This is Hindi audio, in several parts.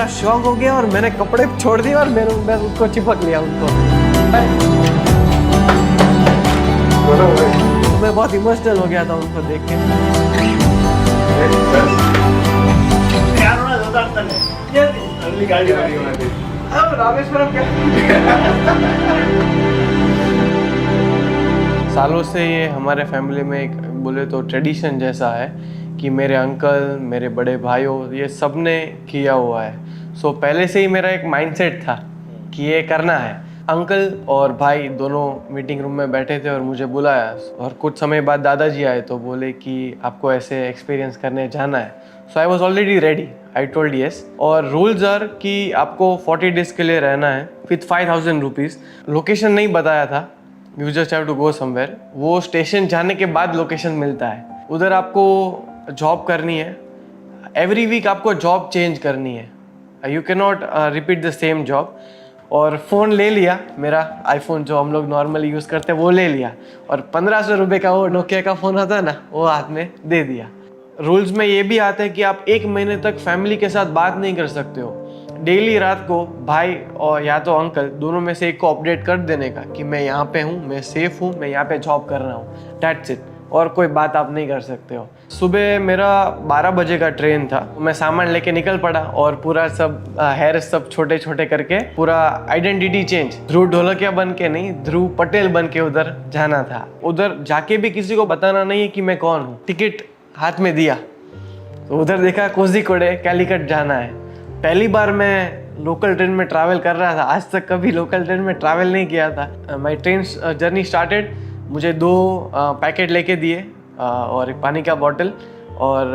पूरा शौक हो गया और मैंने कपड़े छोड़ दिए और मैं उसको चिपक लिया उनको। तो मैं बहुत इमोशनल हो गया था उनको देख के। रामेश्वरम क्या सालों से ये हमारे फैमिली में एक बोले तो ट्रेडिशन जैसा है कि मेरे अंकल, मेरे बड़े भाइयों, ये सब ने किया हुआ है। सो पहले से ही मेरा एक माइंडसेट था कि ये करना है। अंकल और भाई दोनों मीटिंग रूम में बैठे थे और मुझे बुलाया और कुछ समय बाद दादाजी आए तो बोले कि आपको ऐसे एक्सपीरियंस करने जाना है। So I was already ready, I told yes. और रूल्स आर कि आपको 40 डेज के लिए रहना है विथ 5000 रुपीज़। लोकेशन नहीं बताया था, you just have to go somewhere. वो स्टेशन जाने के बाद लोकेशन मिलता है। उधर आपको जॉब करनी है, एवरी वीक आपको जॉब चेंज करनी है, you can not repeat the same job. और फ़ोन ले लिया, मेरा आईफोन जो हम लोग नॉर्मली यूज़ करते हैं वो ले लिया और 1500 रुपये का वो नोकिया का फ़ोन आता है ना, वो हाथ में दे दिया। रूल्स में ये भी आता है कि आप 1 महीने तक फैमिली के साथ बात नहीं कर सकते हो। डेली रात को भाई और या तो अंकल दोनों में से एक को अपडेट कर देने का कि मैं यहाँ पे हूँ, मैं सेफ हूँ, मैं यहाँ पे जॉब कर रहा हूँ, दैट्स इट। और कोई बात आप नहीं कर सकते हो। सुबह मेरा 12 बजे का ट्रेन था, मैं सामान लेके निकल पड़ा और पूरा सब हेयर सब छोटे छोटे करके पूरा आइडेंटिटी चेंज, ध्रुव ढोलकिया बन के नहीं, ध्रुव पटेल बन के उधर जाना था। उधर जाके भी किसी को बताना नहीं है कि मैं कौन हूँ। टिकट हाथ में दिया तो उधर देखा कोझिकोडे कैलीकट जाना है। पहली बार मैं लोकल ट्रेन में ट्रैवल कर रहा था, आज तक कभी लोकल ट्रेन में ट्रैवल नहीं किया था। My train journey started. मुझे 2 पैकेट लेके दिए और एक पानी का बॉटल और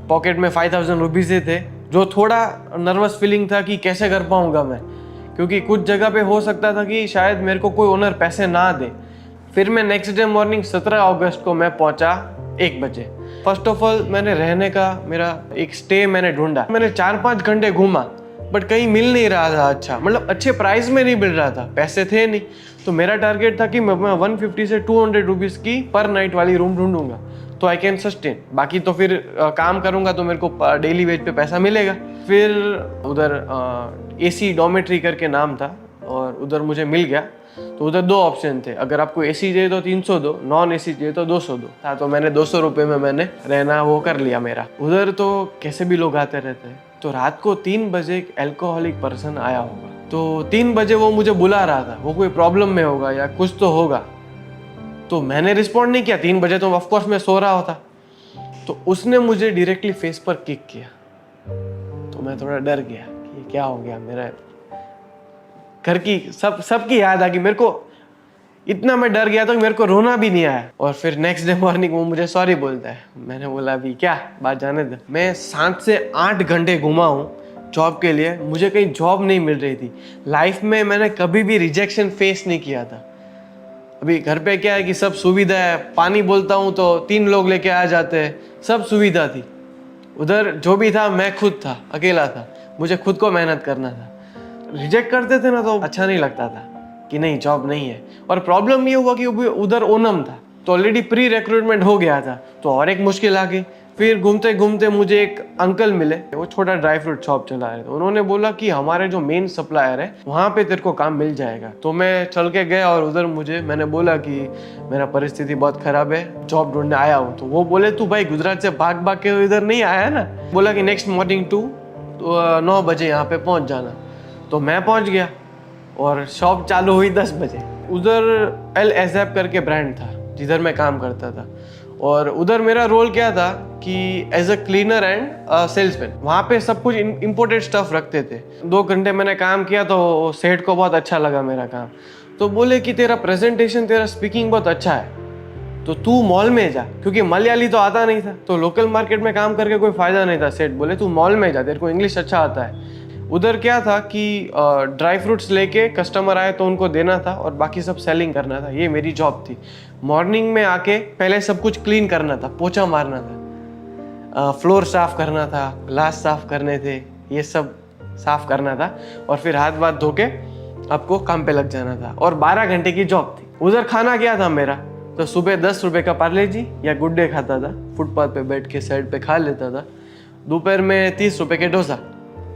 पॉकेट में 5000 रुपीज़ थे। जो थोड़ा नर्वस फीलिंग था कि कैसे कर पाऊँगा मैं, क्योंकि कुछ जगह पे हो सकता था कि शायद मेरे को कोई ओनर पैसे ना दे। फिर मैं नेक्स्ट डे मॉर्निंग 17 अगस्त को मैं पहुँचा 1 बजे। फर्स्ट ऑफ ऑल मैंने रहने का मेरा एक स्टे मैंने ढूंढा। मैंने 4-5 घंटे घूमा बट कहीं मिल नहीं रहा था अच्छा, मतलब अच्छे प्राइस में नहीं मिल रहा था, पैसे थे नहीं। तो मेरा टारगेट था कि मैं 150 से 200 रुपीज़ की पर नाइट वाली रूम ढूंढूंगा तो आई कैन सस्टेन। बाकी तो फिर काम करूंगा तो मेरे को डेली वेज पे पैसा मिलेगा। फिर उधर AC डॉर्मेट्री करके नाम था और उधर मुझे मिल गया। तो उधर 2 ऑप्शन थे, अगर आपको AC चाहिए तो 300 दो, नॉन AC चाहिए तो 200 दो था। तो मैंने 200 रुपये में मैंने रहना वो कर लिया मेरा। उधर तो कैसे भी लोग आते रहते हैं। तो रात को 3 बजे एक एल्कोहलिक पर्सन आया होगा, तो 3 बजे वो मुझे बुला रहा था, वो कोई प्रॉब्लम में होगा या कुछ तो होगा। तो मैंने रिस्पॉन्ड नहीं किया, 3 बजे तो ऑफकोर्स मैं सो रहा था। तो उसने मुझे डायरेक्टली फेस पर किक किया तो मैं थोड़ा डर गया कि क्या हो गया। मेरा घर की सबकी याद आ गई मेरे को, इतना मैं डर गया था कि मेरे को रोना भी नहीं आया। और फिर नेक्स्ट डे मॉर्निंग वो मुझे सॉरी बोलता है। मैंने बोला अभी क्या बात जाने दे। मैं 7 से 8 घंटे घुमा हूँ जॉब के लिए, मुझे कहीं जॉब नहीं मिल रही थी। लाइफ में मैंने कभी भी रिजेक्शन फेस नहीं किया था। अभी घर पे क्या है कि सब सुविधा है, पानी बोलता हूँ तो 3 लोग लेके आ जाते हैं, सब सुविधा थी। उधर जो भी था मैं खुद था, अकेला था, मुझे खुद को मेहनत करना था। रिजेक्ट करते थे ना तो अच्छा नहीं लगता था कि नहीं जॉब नहीं है। और प्रॉब्लम ये हुआ कि उधर ओनम था तो ऑलरेडी प्री रिक्रूटमेंट हो गया था, तो और एक मुश्किल आ गई। फिर घूमते घूमते मुझे एक अंकल मिले, वो छोटा ड्राई फ्रूट शॉप चला रहे थे। उन्होंने बोला कि हमारे जो मेन सप्लायर है वहाँ पे तेरे को काम मिल जाएगा। तो मैं चल के गया और उधर मैंने बोला कि मेरा परिस्थिति बहुत खराब है, जॉब ढूंढने आया हूँ। तो वो बोले तू भाई गुजरात से भाग भाग के इधर नहीं आया ना। बोला कि नेक्स्ट मॉर्निंग 9 बजे यहाँ पे पहुँच जाना। तो मैं पहुँच गया और शॉप चालू हुई 10 बजे। उधर एल एज़ैप करके ब्रांड था जिधर मैं काम करता था और उधर मेरा रोल क्या था कि as a cleaner and salesman. वहाँ पे सब कुछ इम्पोर्टेड स्टफ रखते थे। 2 घंटे मैंने काम किया तो सेठ को बहुत अच्छा लगा मेरा काम। तो बोले कि तेरा प्रेजेंटेशन, तेरा स्पीकिंग बहुत अच्छा है तो तू मॉल में जा, क्योंकि मलयाली तो आता नहीं था तो लोकल मार्केट में काम करके कोई फ़ायदा नहीं था। सेठ बोले तू मॉल में जा, तेरे को इंग्लिश अच्छा आता है। उधर क्या था कि ड्राई फ्रूट्स लेके कस्टमर आए तो उनको देना था और बाकी सब सेलिंग करना था, ये मेरी जॉब थी। मॉर्निंग में आके पहले सब कुछ क्लीन करना था, पोछा मारना था, फ्लोर साफ़ करना था, ग्लास साफ़ करने थे, ये सब साफ़ करना था और फिर हाथ वाथ धो के आपको काम पे लग जाना था। और 12 घंटे की जॉब थी। उधर खाना क्या था मेरा, तो सुबह 10 रुपये का पार्ले जी या गुड डे खाता था, फुटपाथ पे बैठ के साइड पे खा लेता था। दोपहर में 30 रुपये के डोसा,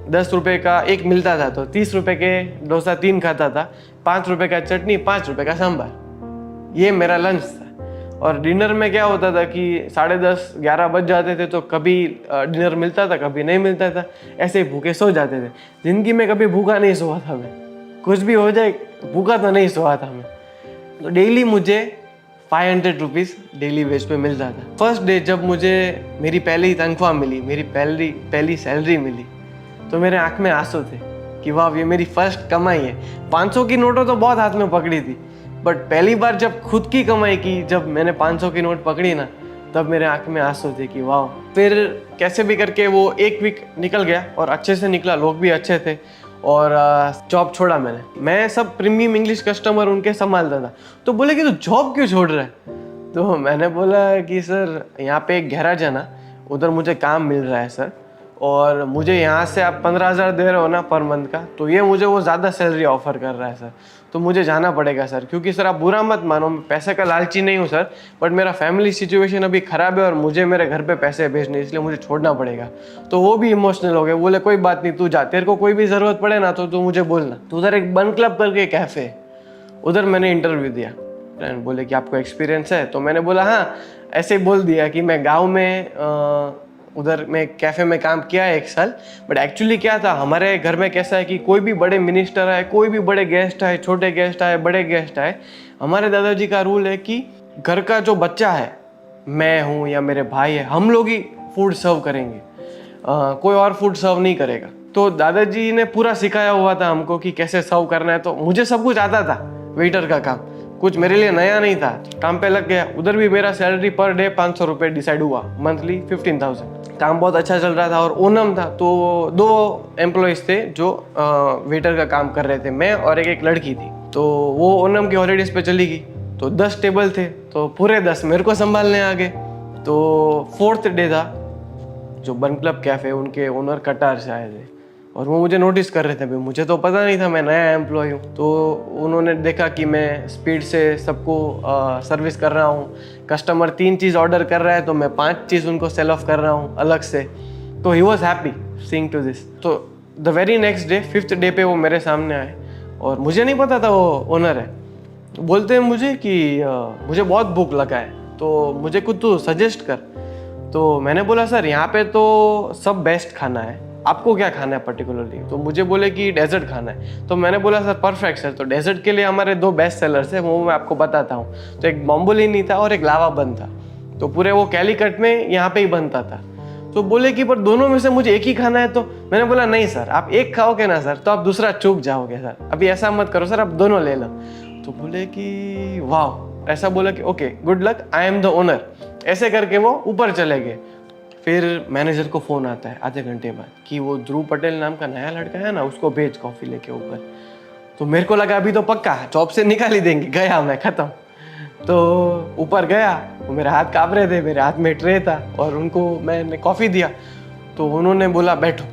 ₹10 का एक मिलता था, तो ₹30 के डोसा 3 खाता था, ₹5 का चटनी, ₹5 का सांभर। ये मेरा लंच था। और डिनर में क्या होता था कि 10:30 11 बज जाते थे, तो कभी डिनर मिलता था, कभी नहीं मिलता था, ऐसे ही भूखे सो जाते थे। ज़िंदगी में कभी भूखा नहीं सोया था मैं, कुछ भी हो जाए भूखा तो नहीं सोया था मैं। तो डेली मुझे ₹500 डेली वेज पे मिलता था। फर्स्ट डे जब मुझे मेरी पहली तनख्वाह मिली, मेरी पहली सैलरी मिली, तो मेरे आँख में आंसू थे कि वाह, ये मेरी फर्स्ट कमाई है। 500 की नोटों तो बहुत हाथ में पकड़ी थी, बट पहली बार जब खुद की कमाई की, जब मैंने 500 की नोट पकड़ी ना, तब मेरे आँख में आंसू थे कि वाह। फिर कैसे भी करके वो एक वीक निकल गया और अच्छे से निकला, लोग भी अच्छे थे, और जॉब छोड़ा मैंने। मैं सब प्रीमियम इंग्लिश कस्टमर उनके संभालता था। तो बोले कि तू जॉब क्यों छोड़ रहा है? तो मैंने बोला कि सर, यहाँ पे एक गैराज है ना, उधर मुझे काम मिल रहा है सर, और मुझे यहाँ से आप 15,000 दे रहे हो ना पर मंथ का, तो ये मुझे वो ज़्यादा सैलरी ऑफर कर रहा है सर, तो मुझे जाना पड़ेगा सर। क्योंकि सर आप बुरा मत मानो, मैं पैसे का लालची नहीं हूँ सर, बट मेरा फैमिली सिचुएशन अभी ख़राब है और मुझे मेरे घर पे पैसे भेजने, इसलिए मुझे छोड़ना पड़ेगा। तो वो भी इमोशनल हो गए, बोले कोई बात नहीं, तू जा, तेरे को कोई भी ज़रूरत पड़े ना तो तू मुझे बोलना। तो उधर एक बन क्लब करके कैफ़े, उधर मैंने इंटरव्यू दिया। फ्रेंड बोले कि आपको एक्सपीरियंस है? तो मैंने बोला हाँ, ऐसे बोल दिया कि मैं गाँव में उधर मैं कैफ़े में काम किया है 1 साल। बट एक्चुअली क्या था, हमारे घर में कैसा है कि कोई भी बड़े मिनिस्टर आए, कोई भी बड़े गेस्ट आए, छोटे गेस्ट आए, बड़े गेस्ट आए, हमारे दादाजी का रूल है कि घर का जो बच्चा है, मैं हूँ या मेरे भाई है, हम लोग ही फूड सर्व करेंगे, कोई और फूड सर्व नहीं करेगा। तो दादाजी ने पूरा सिखाया हुआ था हमको कि कैसे सर्व करना है। तो मुझे सब कुछ आता था, वेटर का काम, कुछ मेरे लिए नया नहीं था। काम पे लग गया। उधर भी मेरा सैलरी पर डे ₹500 डिसाइड हुआ, मंथली 15,000। काम बहुत अच्छा चल रहा था और ओनम था, तो 2 एम्प्लॉयज़ थे जो वेटर का काम कर रहे थे, मैं और एक लड़की थी। तो वो ओनम की हॉलीडेज़ पे चली गई, तो 10 टेबल थे, तो पूरे 10 मेरे को संभालने आ गए। तो 4th डे था, जो बन क्लब कैफ़े, उनके ओनर कटार से आए थे और वो मुझे नोटिस कर रहे थे। अभी मुझे तो पता नहीं था, मैं नया एम्प्लॉय हूँ। तो उन्होंने देखा कि मैं स्पीड से सबको सर्विस कर रहा हूँ, कस्टमर 3 चीज़ ऑर्डर कर रहा है तो मैं 5 चीज़ उनको सेल ऑफ कर रहा हूँ अलग से। तो he was happy seeing to this. तो the very next day, 5th day पे वो मेरे सामने आए और मुझे नहीं पता था वो ओनर है। तो बोलते हैं मुझे कि मुझे बहुत भूख लगा है, तो मुझे कुछ तू सजेस्ट कर। तो मैंने बोला सर, यहाँ पे तो सब बेस्ट खाना है, आपको क्या खाना है पर्टिकुलरली? तो मुझे बोले कि डेजर्ट खाना है। तो मैंने बोला सर परफेक्ट सर, तो डेजर्ट के लिए हमारे 2 बेस्ट सेलर्स हैं, वो मैं आपको बताता हूँ। तो एक बॉम्बोलिनी था और एक लावा बन था, तो पूरे वो कैलीकट में यहाँ पे ही बनता था। तो बोले कि पर दोनों में से मुझे एक ही खाना है। तो मैंने बोला नहीं सर, आप एक खाओगे ना सर तो आप दूसरा चूक जाओगे सर, अभी ऐसा मत करो सर, आप दोनों ले लो। तो बोले कि वाह, ऐसा बोला कि okay good luck, I am the owner. ऐसे करके वो ऊपर चले गए। फिर मैनेजर को फ़ोन आता है आधे घंटे बाद कि वो ध्रुव पटेल नाम का नया लड़का है ना, उसको भेज कॉफ़ी लेके ऊपर। तो मेरे को लगा अभी तो पक्का जॉब से निकाल ही देंगे, गया मैं, ख़त्म। तो ऊपर गया, वो मेरे हाथ काँप रहे थे, मेरे हाथ में ट्रे था और उनको मैंने कॉफ़ी दिया। तो उन्होंने बोला बैठो,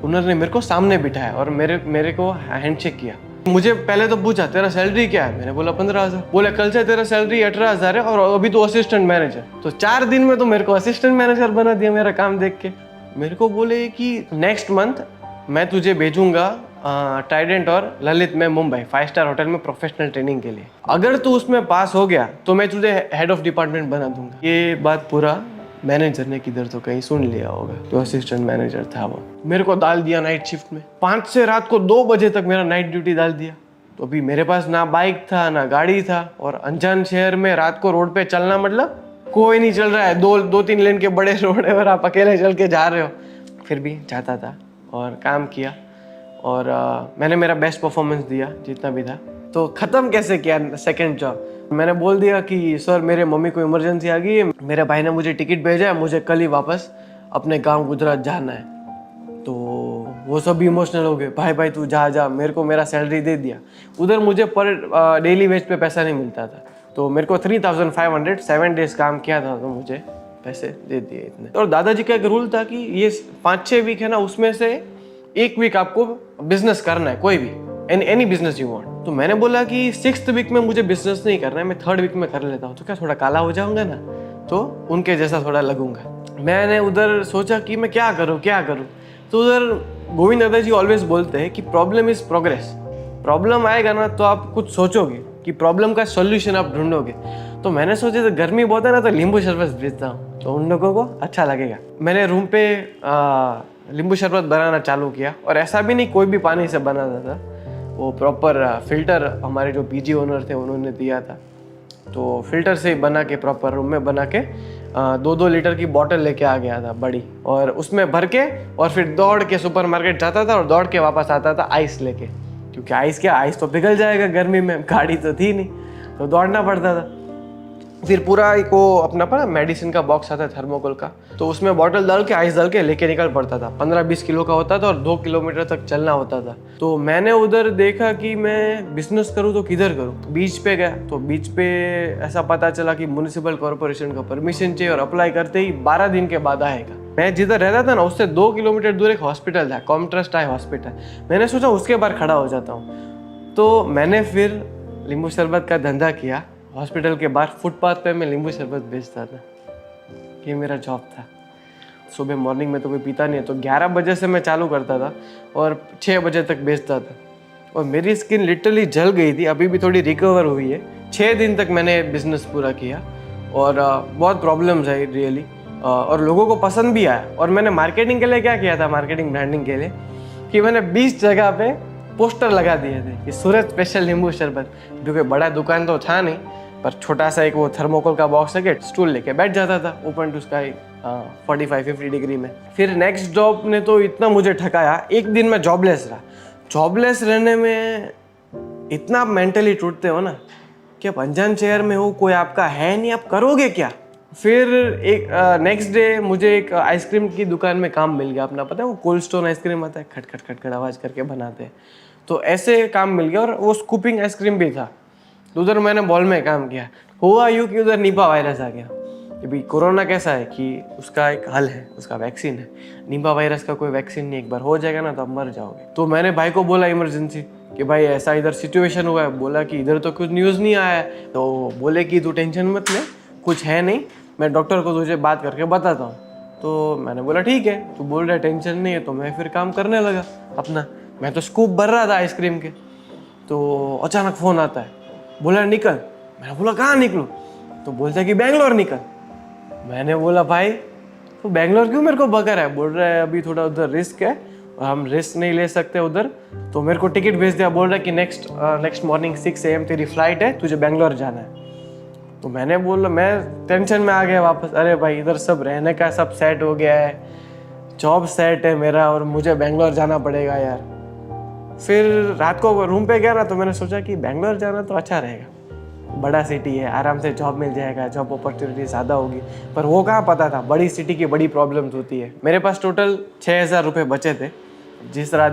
उन्होंने मेरे को सामने बिठाया और मेरे को हैंडशेक किया। मुझे पहले तो पूछा तेरा सैलरी क्या है? मैंने बोला 15,000। बोले कल से तेरा सैलरी 18,000 है और अभी तो असिस्टेंट मैनेजर। तो 4 दिन में तो मेरे को असिस्टेंट मैनेजर बना दिया मेरा काम देख के। मेरे को बोले कि नेक्स्ट मंथ मैं तुझे भेजूंगा ट्राइडेंट और ललित में मुंबई 5 स्टार होटल में प्रोफेशनल ट्रेनिंग के लिए। अगर तू उसमें पास हो गया तो मैं तुझे हेड ऑफ डिपार्टमेंट बना दूंगा। ये बात पूरा मैनेजर ने किधर तो कहीं सुन लिया होगा, तो असिस्टेंट मैनेजर था वो। मेरे को डाल दिया नाइट शिफ्ट में, 5 से रात को 2 बजे तक मेरा नाइट ड्यूटी डाल दिया। तो अभी मेरे पास ना बाइक था ना गाड़ी था, और अनजान शहर में रात को रोड पे चलना मतलब कोई नहीं चल रहा है, 2-3 लेन के बड़े रोड है और आप अकेले चल के जा रहे हो। फिर भी जाता था और काम किया और मैंने मेरा बेस्ट परफॉर्मेंस दिया जितना भी था। तो ख़त्म कैसे किया सेकेंड जॉब? मैंने बोल दिया कि सर मेरे मम्मी को इमरजेंसी आ गई है, मेरे भाई ने मुझे टिकट भेजा है, मुझे कल ही वापस अपने गांव गुजरात जाना है। तो वो सब भी इमोशनल हो गए, भाई तू जा, मेरे को मेरा सैलरी दे दिया। उधर मुझे पर डेली वेज पे पैसा नहीं मिलता था, तो मेरे को 3,500 7 डेज काम किया था तो मुझे पैसे दे दिए इतने। और दादाजी का एक रूल था कि ये 5-6 वीक है ना, उसमें से 1 वीक आपको बिजनेस करना है, कोई भी एनी बिजनेस यू वांट। तो मैंने बोला कि 6th वीक में मुझे बिजनेस नहीं करना है, मैं 3rd वीक में कर लेता हूँ, तो क्या थोड़ा काला हो जाऊंगा ना, तो उनके जैसा थोड़ा लगूंगा। मैंने उधर सोचा कि मैं क्या करूँ। तो उधर गोविंद दादा जी ऑलवेज बोलते हैं कि प्रॉब्लम इज प्रोग्रेस। प्रॉब्लम आएगा ना तो आप कुछ सोचोगे कि प्रॉब्लम का सॉल्यूशन आप ढूंढोगे। तो मैंने सोचा तो गर्मी बहुत है ना, तो नींबू शरबत बेचता हूँ तो उन लोगों को अच्छा लगेगा। मैंने रूम पे नींबू शरबत बनाना चालू किया, और ऐसा भी नहीं कोई भी पानी से बनाता था, वो प्रॉपर फिल्टर हमारे जो पीजी ओनर थे उन्होंने दिया था, तो फिल्टर से बना के प्रॉपर रूम में बना के 2-2 लीटर की बॉटल लेके आ गया था बड़ी, और उसमें भर के और फिर दौड़ के सुपरमार्केट जाता था और दौड़ के वापस आता था आइस लेके, क्योंकि आइस तो पिघल जाएगा गर्मी में, गाड़ी तो थी नहीं, तो दौड़ना पड़ता था। फिर पूरा एक वो अपना पड़ा मेडिसिन का बॉक्स आता है थर्मोकोल का, तो उसमें बॉटल डाल के आइस डाल के लेके निकल पड़ता था। 15-20 किलो का होता था और 2 किलोमीटर तक चलना होता था। तो मैंने उधर देखा कि मैं बिजनेस करूँ तो किधर करूँ। बीच पे गया तो बीच पे ऐसा पता चला कि म्यूनिसिपल कॉर्पोरेशन का परमिशन चाहिए, और अप्लाई करते ही 12 दिन के बाद आएगा। मैं जिधर रहता था ना उससे 2 किलोमीटर दूर एक हॉस्पिटल था, कॉमट्रस्ट आई हॉस्पिटल। मैंने सोचा उसके बाहर खड़ा हो जाता हूँ, तो मैंने फिर नींबू शरबत का धंधा किया। हॉस्पिटल के बाहर फुटपाथ पे मैं नींबू शरबत बेचता था, ये मेरा जॉब था। सुबह मॉर्निंग में तो कोई पीता नहीं है, तो 11 बजे से मैं चालू करता था और 6 बजे तक बेचता था, और मेरी स्किन लिटरली जल गई थी। अभी भी थोड़ी रिकवर हुई है। 6 दिन तक मैंने बिजनेस पूरा किया, और बहुत प्रॉब्लम्स आई रियली, और लोगों को पसंद भी आया। और मैंने मार्केटिंग के लिए क्या किया था, मार्केटिंग ब्रांडिंग के लिए, कि मैंने 20 जगह पे पोस्टर लगा दिए थे कि सूरत स्पेशल नींबू शरबत। क्योंकि बड़ा दुकान तो था नहीं, पर छोटा सा एक वो थर्मोकोल का बॉक्स है, स्टूल लेके बैठ जाता था ओपन टू स्काई 45-50 डिग्री में। फिर नेक्स्ट जॉब ने तो इतना मुझे ठकाया, एक दिन मैं जॉबलेस रहा। जॉबलेस रहने में इतना आप मेंटली टूटते हो ना कि आप अनजान शहर में हो, कोई आपका है नहीं, आप करोगे क्या। फिर एक नेक्स्ट डे मुझे एक आइसक्रीम की दुकान में काम मिल गया। अपना पता है वो कोल्ड स्टोन आइसक्रीम आता है, खट खट खट खट आवाज़ करके बनाते हैं, तो ऐसे काम मिल गया। और वो स्कूपिंग आइसक्रीम भी था, तो उधर मैंने बॉल में काम किया। हुआ यूँ कि उधर निपा वायरस आ गया। कि भाई कोरोना कैसा है कि उसका एक हल है, उसका वैक्सीन है। निपा वायरस का कोई वैक्सीन नहीं, एक बार हो जाएगा ना तो आप मर जाओगे। तो मैंने भाई को बोला इमरजेंसी कि भाई ऐसा इधर सिचुएशन हुआ है। बोला कि इधर तो कुछ न्यूज़ नहीं आया है। तो बोले कि तू टेंशन मत ले, कुछ है नहीं, मैं डॉक्टर को तुझे बात करके बताता हूँ। तो मैंने बोला ठीक है, तू बोल रहा है टेंशन नहीं है, तो मैं फिर काम करने लगा अपना। मैं तो स्कूप भर रहा था आइसक्रीम के, तो अचानक फ़ोन आता है, बोला निकल। मैंने बोला कहाँ निकलूँ, तो बोलता है कि बेंगलोर निकल। मैंने बोला भाई तो बेंगलोर क्यों मेरे को बका रहा है। बोल रहा है अभी थोड़ा उधर रिस्क है और हम रिस्क नहीं ले सकते उधर, तो मेरे को टिकट भेज दिया। बोल रहा है कि नेक्स्ट मॉर्निंग 6 AM तेरी फ्लाइट है, तुझे बेंगलोर जाना है। तो मैंने बोला, मैं टेंशन में आ गया वापस। अरे भाई इधर सब रहने का सब सेट हो गया है, जॉब सेट है मेरा, और मुझे बेंगलोर जाना पड़ेगा यार। फिर रात को रूम पे गया ना, तो मैंने सोचा कि बेंगलोर जाना तो अच्छा रहेगा, बड़ा सिटी है, आराम से जॉब मिल जाएगा, जॉब अपॉर्चुनिटी ज़्यादा होगी। पर वो कहाँ पता था, बड़ी सिटी की बड़ी प्रॉब्लम्स होती है। मेरे पास टोटल 6,000 रुपये बचे थे। जिस रात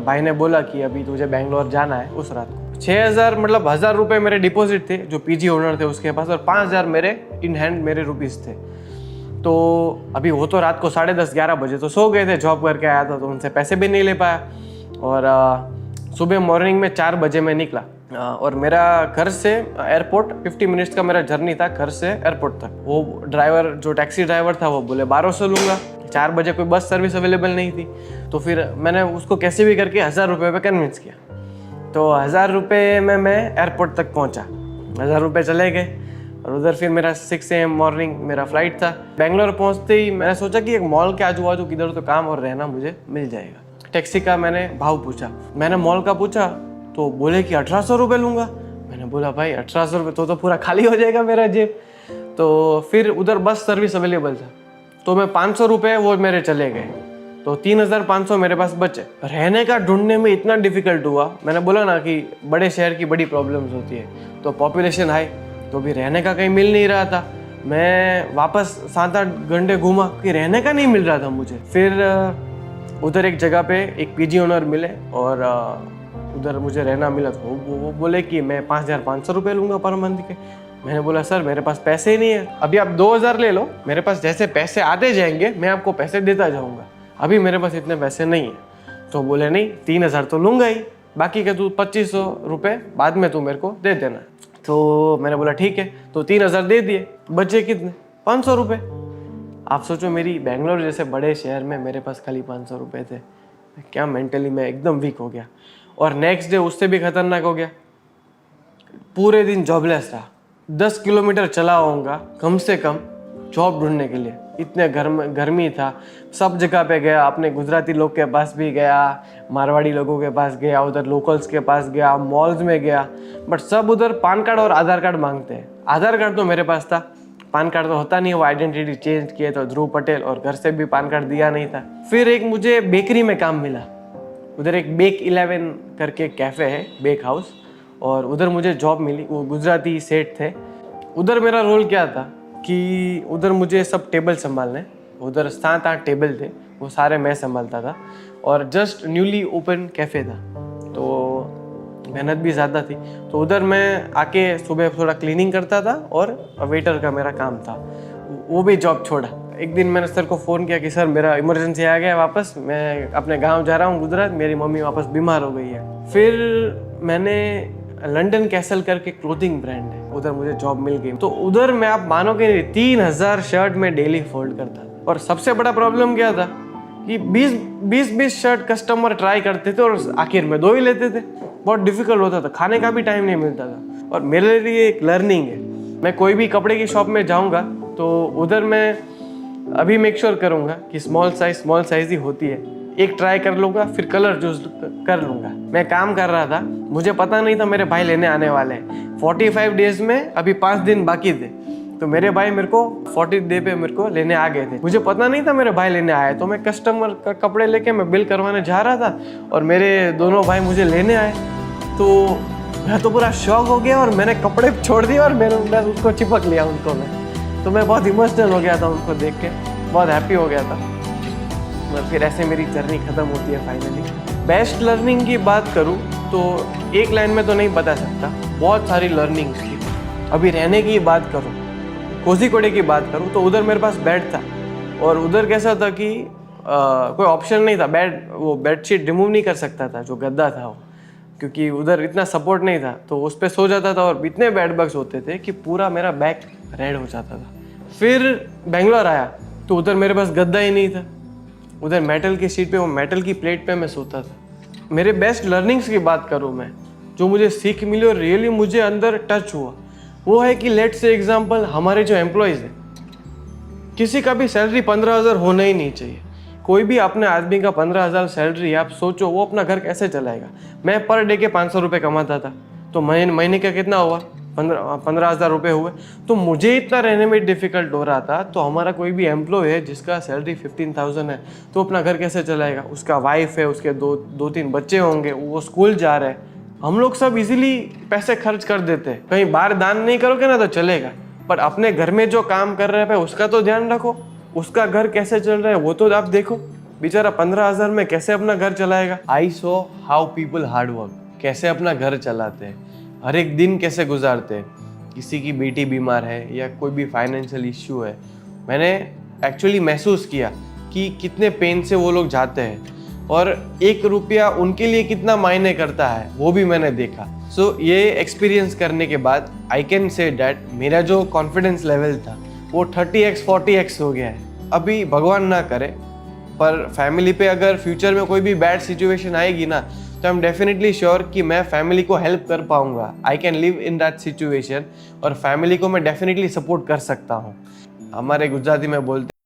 भाई ने बोला कि अभी तुझे बेंगलोर जाना है, उस रात को 6,000 मतलब 1,000 रुपये मेरे डिपॉजिट थे जो पीजी ओनर थे उसके पास, और 5,000 मेरे इन हैंड मेरे रुपीज़ थे। तो अभी वो तो रात को 10:30-11 बजे तो सो गए थे, जॉब करके आया था तो उनसे पैसे भी नहीं ले पाया। और सुबह मॉर्निंग में 4 बजे मैं निकला, और मेरा घर से एयरपोर्ट 50 मिनट्स का मेरा जर्नी था, घर से एयरपोर्ट तक। वो ड्राइवर जो टैक्सी ड्राइवर था वो बोले 1200 लूँगा। 4 बजे कोई बस सर्विस अवेलेबल नहीं थी, तो फिर मैंने उसको कैसे भी करके 1,000 रुपये पे कन्विंस किया। तो 1,000 रुपये में मैं एयरपोर्ट तक पहुँचा। 1,000 रुपये चले गए, और उधर फिर मेरा 6 AM मॉर्निंग मेरा फ्लाइट था। बेंगलोर पहुँचते ही मैंने सोचा कि एक मॉल के आजू बाजू किधर तो काम और रहना मुझे मिल जाएगा। टैक्सी का मैंने भाव पूछा, मैंने मॉल का पूछा तो बोले कि 1,800 रुपये लूँगा। मैंने बोला भाई 1,800 रुपये तो पूरा खाली हो जाएगा मेरा जेब। तो फिर उधर बस सर्विस अवेलेबल था, तो मैं 500 रुपये वो मेरे चले गए, तो 3,500 मेरे पास बचे। रहने का ढूंढने में इतना डिफिकल्ट हुआ। मैंने बोला ना कि बड़े शहर की बड़ी प्रॉब्लम्स होती है, तो पॉपुलेशन हाई, तो भी रहने का कहीं मिल नहीं रहा था। मैं वापस 7-8 घंटे घूमा कि रहने का नहीं मिल रहा था मुझे। फिर उधर एक जगह पे एक पीजी ओनर मिले, और उधर मुझे रहना मिला। तो वो बोले कि मैं 5,500 रुपये लूँगा पर मंथ के। मैंने बोला सर मेरे पास पैसे ही नहीं है, अभी आप 2,000 ले लो, मेरे पास जैसे पैसे आते जाएंगे मैं आपको पैसे देता जाऊँगा, अभी मेरे पास इतने पैसे नहीं है। तो बोले नहीं 3,000 तो लूँगा ही, बाकी के तू 2,500 रुपये बाद में तू मेरे को दे देना। तो मैंने बोला ठीक है, तो 3,000 दे दिए। बचे कितने, 500 रुपये। आप सोचो मेरी बेंगलोर जैसे बड़े शहर में मेरे पास खाली 500 रुपये थे। क्या मेंटली मैं एकदम वीक हो गया। और नेक्स्ट डे उससे भी खतरनाक हो गया, पूरे दिन जॉबलेस रहा। 10 किलोमीटर चला होऊंगा कम से कम जॉब ढूंढने के लिए, इतने गर्मी था। सब जगह पे गया, अपने गुजराती लोग के पास भी गया, मारवाड़ी लोगों के पास गया, उधर लोकल्स के पास गया, मॉल्स में गया, बट सब उधर पान कार्ड और आधार कार्ड मांगते हैं। आधार कार्ड तो मेरे पास था, पान कार्ड तो होता नहीं, वो आइडेंटिटी चेंज किए तो ध्रुव पटेल, और घर से भी पान कार्ड दिया नहीं था। फिर एक मुझे बेकरी में काम मिला, उधर एक बेक 11 करके कैफ़े है, बेक हाउस, और उधर मुझे जॉब मिली। वो गुजराती सेठ थे। उधर मेरा रोल क्या था कि उधर मुझे सब टेबल संभालने, उधर 7-8 टेबल थे, वो सारे मैं संभालता था, और जस्ट न्यूली ओपन कैफ़े था तो मेहनत भी ज़्यादा थी। तो उधर मैं आके सुबह थोड़ा क्लीनिंग करता था और वेटर का मेरा काम था, वो भी जॉब छोड़ा। एक दिन मैंने सर को फ़ोन किया कि सर मेरा इमरजेंसी आ गया वापस, मैं अपने गांव जा रहा हूँ गुजरात, मेरी मम्मी वापस बीमार हो गई है। फिर मैंने लंदन कैसल करके क्लोथिंग ब्रांड है, उधर मुझे जॉब मिल गई। तो उधर मैं, आप मानोगे नहीं, 3000 शर्ट में डेली फोल्ड करता था। और सबसे बड़ा प्रॉब्लम क्या था कि 20 शर्ट कस्टमर ट्राई करते थे और आखिर में 2 ही लेते थे। बहुत डिफिकल्ट होता था, खाने का भी टाइम नहीं मिलता था। और मेरे लिए एक लर्निंग है, मैं कोई भी कपड़े की शॉप में जाऊँगा तो उधर मैं अभी मेक श्योर करूँगा कि स्मॉल साइज़ ही होती है। एक ट्राई कर लूँगा, फिर कलर चूज कर लूँगा। मैं काम कर रहा था, मुझे पता नहीं था मेरे भाई लेने आने वाले हैं। 45 डेज में अभी 5 दिन बाकी थे, तो मेरे भाई मेरे को 40 डे पे मेरे को लेने आ गए थे। मुझे पता नहीं था मेरे भाई लेने आए, तो मैं कस्टमर का कपड़े लेके मैं बिल करवाने जा रहा था और मेरे दोनों भाई मुझे लेने आए। तो मैं तो पूरा शॉक हो गया और मैंने कपड़े छोड़ दिए और मैं उसको चिपक लिया उनको। तो मैं बहुत इमोशनल हो गया था उनको देख के, बहुत हैप्पी हो गया था। फिर ऐसे मेरी जर्नी ख़त्म होती है फाइनली। बेस्ट लर्निंग की बात करूँ तो एक लाइन में तो नहीं बता सकता, बहुत सारी लर्निंग्स थी। अभी रहने की बात करूँ, कोझीकोडे की बात करूँ, तो उधर मेरे पास बेड था और उधर कैसा था कि कोई ऑप्शन नहीं था, वो बेडशीट रिमूव नहीं कर सकता था, जो गद्दा था वो, क्योंकि उधर इतना सपोर्ट नहीं था। तो उस पर सो जाता था और इतने बेड बग्स होते थे कि पूरा मेरा बैक रेड हो जाता था। फिर बेंगलोर आया तो उधर मेरे पास गद्दा ही नहीं था, उधर मेटल की सीट पे, वो मेटल की प्लेट पे मैं सोता था। मेरे बेस्ट लर्निंग्स की बात करूँ मैं, जो मुझे सीख मिली और रियली मुझे अंदर टच हुआ, वो है कि लेट्स से एग्जांपल, हमारे जो एम्प्लॉयज़ हैं, किसी का भी सैलरी 15,000 होना ही नहीं चाहिए। कोई भी अपने आदमी का 15,000 सैलरी, आप सोचो वो अपना घर कैसे चलाएगा। मैं पर डे के 500 रुपये कमाता था, तो महीने का कितना हुआ, 15,000 रुपये हुए। तो मुझे इतना रहने में डिफ़िकल्ट हो रहा था, तो हमारा कोई भी एम्प्लॉय है जिसका सैलरी 15,000 है, तो अपना घर कैसे चलाएगा। उसका वाइफ है, उसके दो तीन बच्चे होंगे, वो स्कूल जा रहे हैं। हम लोग सब इजीली पैसे खर्च कर देते हैं, कहीं बाहर दान नहीं करोगे ना तो चलेगा, पर अपने घर में जो काम कर रहे हैं उसका तो ध्यान रखो, उसका घर कैसे चल रहा है वो तो आप देखो। बेचारा 15,000 में कैसे अपना घर चलाएगा। I saw how people hard work, कैसे अपना घर चलाते हैं, हर एक दिन कैसे गुजारते हैं। किसी की बेटी बीमार है या कोई भी फाइनेंशियल इश्यू है, मैंने एक्चुअली महसूस किया कि कितने पेन से वो लोग जाते हैं और 1 रुपया उनके लिए कितना मायने करता है, वो भी मैंने देखा। सो ये एक्सपीरियंस करने के बाद आई कैन से डैट मेरा जो कॉन्फिडेंस लेवल था वो 30x 40x हो गया है। अभी भगवान ना करे, पर फैमिली पे अगर फ्यूचर में कोई भी बैड सिचुएशन आएगी ना, तो आई एम डेफिनेटली श्योर कि मैं फैमिली को हेल्प कर पाऊंगा। I can live in that situation और फैमिली को मैं डेफिनेटली सपोर्ट कर सकता हूँ। हमारे गुजराती में बोलते